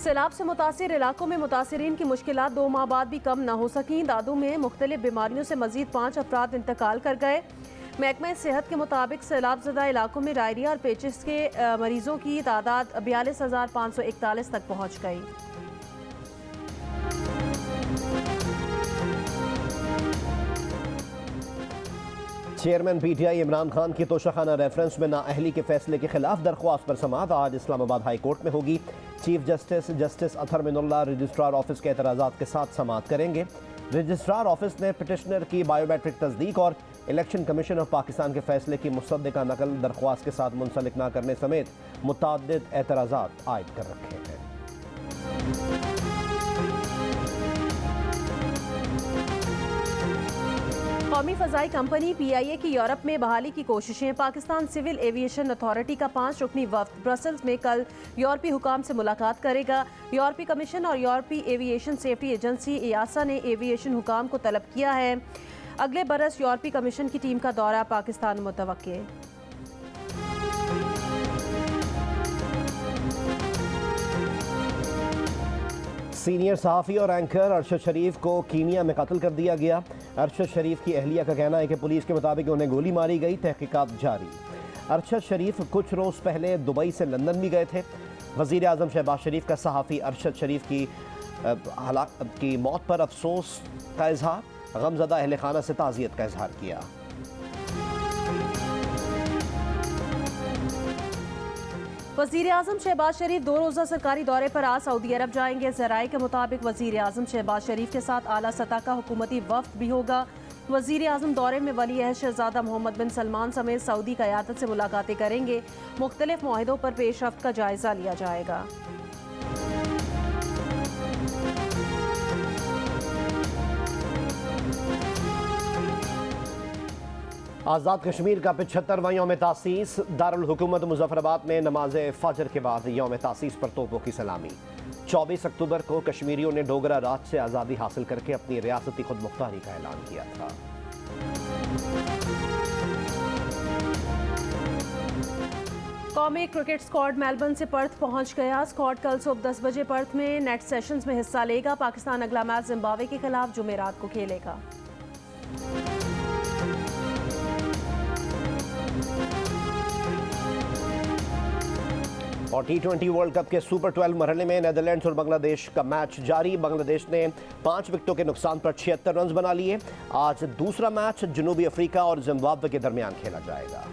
सैलाब से मुतासिर इलाकों में मुतासिरीन की मुश्किलात 2 माह बाद भी कम न हो सकीं। दादू में मुख्तलिफ बीमारियों से मजीद 5 अफराद इंतकाल कर गए। महकमा सेहत के मुताबिक सैलाबजदा इलाकों में डायरिया और पेचिस के मरीजों की तादाद 42,541 तक पहुँच गई। चेयरमैन पीटीआई इमरान खान की तोशाखाना रेफरेंस में नाअहली के फैसले के खिलाफ दरख्वास्त पर समाअत आज इस्लामाबाद हाई कोर्ट में होगी। Chief justice Athar Minallah registrar office के एतराज़ात के साथ समाअत करेंगे। रजिस्ट्रार ऑफिस ने पिटिशनर की बायोमेट्रिक तस्दीक और इलेक्शन कमीशन ऑफ पाकिस्तान के फैसले की मुसद्दिका नकल दरख्वास्त के साथ मुंसलिक न करने समेत मुतअद्दिद एतराज़ात आयद कर रखे हैं। कौमी फ़ज़ाई कंपनी PIA की यूरोप में बहाली की कोशिशें। पाकिस्तान सिविल एविएशन अथॉरिटी का 5 रुकनी वफ्द ब्रसल्स में कल यूरोपी हुकाम से मुलाकात करेगा। यूरोपी कमीशन और यूरोपी एविएशन सेफ्टी एजेंसी EASA ने एविएशन हुकाम को तलब किया है। अगले बरस यूरोपी कमीशन की टीम का दौरा पाकिस्तान मुतवक्के। सीनियर सहाफ़ी और एंकर अरशद शरीफ को कीनिया में कत्ल कर दिया गया। अरशद शरीफ की अहलिया का कहना है कि पुलिस के मुताबिक उन्हें गोली मारी गई। तहकीकात जारी। अरशद शरीफ कुछ रोज़ पहले दुबई से लंदन भी गए थे। वज़ीर आज़म शहबाज शरीफ का सहाफ़ी अरशद शरीफ की मौत पर अफसोस का इजहार, गमज़दा अहले खाना से ताज़ियत का इजहार किया। वज़ीर आज़म शहबाज शरीफ 2 रोज़ा सरकारी दौरे पर आज सऊदी अरब जाएंगे। ज़राए के मुताबिक वज़ीर आज़म शहबाज शरीफ के साथ आला सतह का हुकूमती वफ़द भी होगा। वज़ीर आज़म दौरे में वली अहद शहज़ादा मोहम्मद बिन सलमान समेत सऊदी क़यादत से मुलाकातें करेंगे। मुख्तलिफ मुआहिदों पर पेशरफ्त का जायज़ा लिया जाएगा। आज़ाद कश्मीर का 75वां यौम तासीस। दारुल हुकूमत मुज़फ़्फ़राबाद में नमाज फ़जर के बाद यौम तासीस पर तोपों की सलामी। 24 अक्टूबर को कश्मीरियों ने डोगरा राज से आज़ादी हासिल करके अपनी रियासती खुद मुख्तारी का ऐलान किया था। कौमी क्रिकेट स्क्वाड मेलबर्न से पर्थ पहुंच गया। स्क्वाड कल सुबह 10 बजे पर्थ में नेट सेशंस में हिस्सा लेगा। पाकिस्तान अगला मैच जिम्बाब्वे के खिलाफ जुमेरात को खेलेगा। और T20 वर्ल्ड कप के सुपर 12 मरहले में नीदरलैंड्स और बांग्लादेश का मैच जारी। बांग्लादेश ने 5 विकेटों के नुकसान पर 76 रन बना लिए। आज दूसरा मैच जनूबी अफ्रीका और जिम्बाब्वे के दरमियान खेला जाएगा।